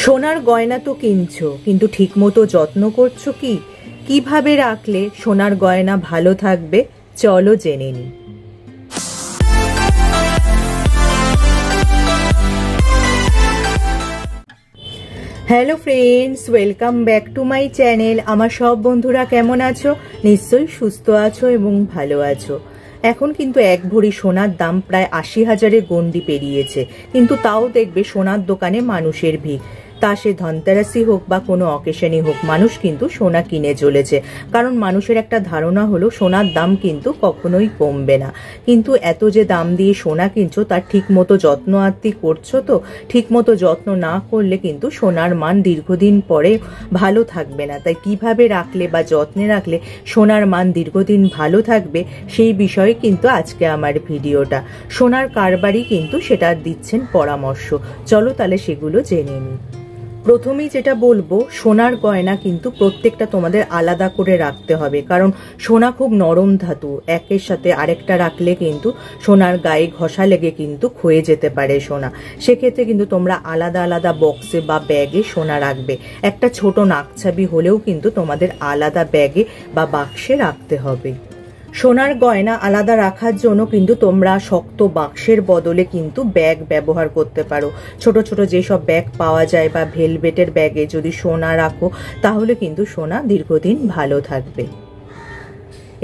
সোনার গয়না তো কিনছো, কিন্তু ঠিকমতো যত্ন করছো কি? কিভাবে রাখলে সোনার গয়না ভালো থাকবে, চলো জেনে নিই। Hello friends, welcome back to my channel. আমার সব বন্ধুরা কেমন আছো? নিশ্চয়ই সুস্থ আছো এবং ভালো আছো। এখন কিন্তু এক ভরি সোনার দাম প্রায় ৮০,০০০-এর গণ্ডি পেরিয়েছে, কিন্তু তাও দেখবে সোনার দোকানে মানুষের ভিড়। তা সে ধনতেরাসই হোক বা কোনো অকেশনই হোক, মানুষ কিন্তু সোনা কিনে চলেছে। কারণ মানুষের একটা ধারণা হলো সোনার দাম কিন্তু কখনোই কমবে না। কিন্তু এত যে দাম দিয়ে সোনা কিনছো তার ঠিক মতো যত্ন আত্তি করছো তো? ঠিক মতো যত্ন না করলে কিন্তু সোনার মান দীর্ঘদিন পরে ভালো থাকবে না। তাই কিভাবে রাখলে বা যত্নে রাখলে সোনার মান দীর্ঘদিন ভালো থাকবে, সেই বিষয়ে কিন্তু আজকে আমার ভিডিওটা। সোনার কারবারই কিন্তু সেটা দিচ্ছেন পরামর্শ। চলো তাহলে সেগুলো জেনে নিই। প্রথমেই যেটা বলবো, সোনার গয়না কিন্তু প্রত্যেকটা তোমাদের আলাদা করে রাখতে হবে। কারণ সোনা খুব নরম ধাতু, একের সাথে আরেকটা রাখলে কিন্তু সোনার গায়ে ঘষা লেগে কিন্তু ক্ষয়ে যেতে পারে সোনা। সেক্ষেত্রে কিন্তু তোমরা আলাদা আলাদা বক্সে বা ব্যাগে সোনা রাখবে। একটা ছোট নাকছাবি হলেও কিন্তু তোমাদের আলাদা ব্যাগে বা বাক্সে রাখতে হবে। সোনার গয়না আলাদা রাখার জন্য কিন্তু তোমরা শক্ত বাক্সের বদলে কিন্তু ব্যাগ ব্যবহার করতে পারো। ছোট ছোট যেসব ব্যাগ পাওয়া যায় বা ভেলভেটের ব্যাগে যদি সোনা রাখো, তাহলে কিন্তু সোনা দীর্ঘদিন ভালো থাকবে।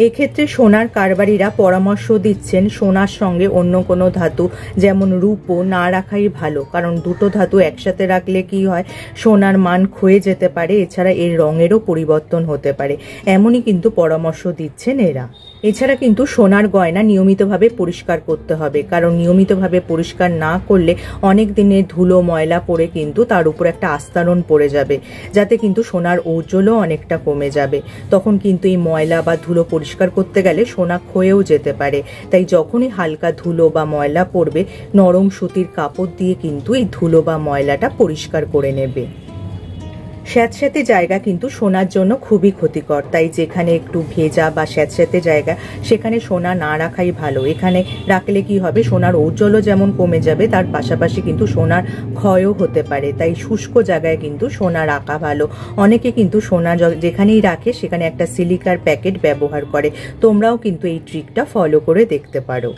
এক্ষেত্রে সোনার কারবারিরা পরামর্শ দিচ্ছেন সোনার সঙ্গে অন্য কোনো ধাতু যেমন রূপো না রাখাই ভালো। কারণ দুটো ধাতু একসাথে রাখলে কি হয়, সোনার মান ক্ষয়ে যেতে পারে, এছাড়া এর রঙেরও পরিবর্তন হতে পারে। এমনই কিন্তু পরামর্শ দিচ্ছেন এরা। এছাড়া কিন্তু সোনার গয়না নিয়মিতভাবে পরিষ্কার করতে হবে। কারণ নিয়মিতভাবে পরিষ্কার না করলে অনেক দিনের ধুলো ময়লা পড়ে কিন্তু তার উপর একটা আস্তরণ পড়ে যাবে, যাতে কিন্তু সোনার ওজনও অনেকটা কমে যাবে। তখন কিন্তু এই ময়লা বা ধুলো পরিষ্কার করতে গেলে সোনা ক্ষয়েও যেতে পারে। তাই যখনই হালকা ধুলো বা ময়লা পড়বে, নরম সুতির কাপড় দিয়ে কিন্তু এই ধুলো বা ময়লাটা পরিষ্কার করে নেবে। স্যাঁতস্যাঁতে জায়গা কিন্তু সোনার জন্য খুবই ক্ষতিকর। তাই যেখানে একটু ভেজা বা স্যাঁতস্যাঁতে জায়গা, সেখানে সোনা না রাখাই ভালো। এখানে রাখলে কি হবে, সোনার ওজনও যেমন কমে যাবে, তার পাশাপাশি কিন্তু সোনার ক্ষয়ও হতে পারে। তাই শুষ্ক জায়গায় কিন্তু সোনা রাখা ভালো। অনেকে কিন্তু সোনা যেখানেই রাখে সেখানে একটা সিলিকার প্যাকেট ব্যবহার করে। তোমরাও কিন্তু এই ট্রিকটা ফলো করে দেখতে পারো।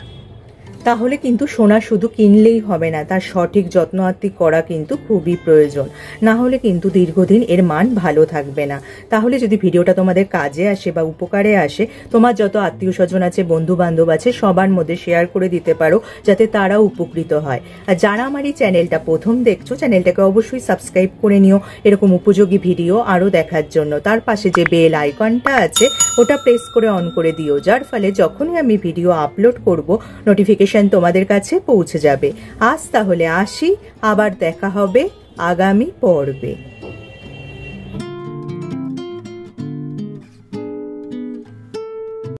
তাহলে কিন্তু সোনা শুধু কিনলেই হবে না, তার সঠিক যত্ন আত্তি করা কিন্তু খুবই প্রয়োজন। না হলে কিন্তু দীর্ঘদিন এর মান ভালো থাকবে না। তাহলে যদি ভিডিওটা তোমাদের কাজে আসে বা উপকারে আসে, তোমার যত আত্মীয় স্বজন আছে, বন্ধু বান্ধব আছে, সবার মধ্যে শেয়ার করে দিতে পারো, যাতে তারাও উপকৃত হয়। আর যারা আমার এই চ্যানেলটা প্রথম দেখছো, চ্যানেলটাকে অবশ্যই সাবস্ক্রাইব করে নিও এরকম উপযোগী ভিডিও আরও দেখার জন্য। তার পাশে যে বেল আইকনটা আছে, ওটা প্রেস করে অন করে দিও, যার ফলে যখনই আমি ভিডিও আপলোড করব, নোটিফিকেশন তোমাদের কাছে পৌঁছে যাবে। আজ তাহলে আসি, আবার দেখা হবে আগামী পর্বে।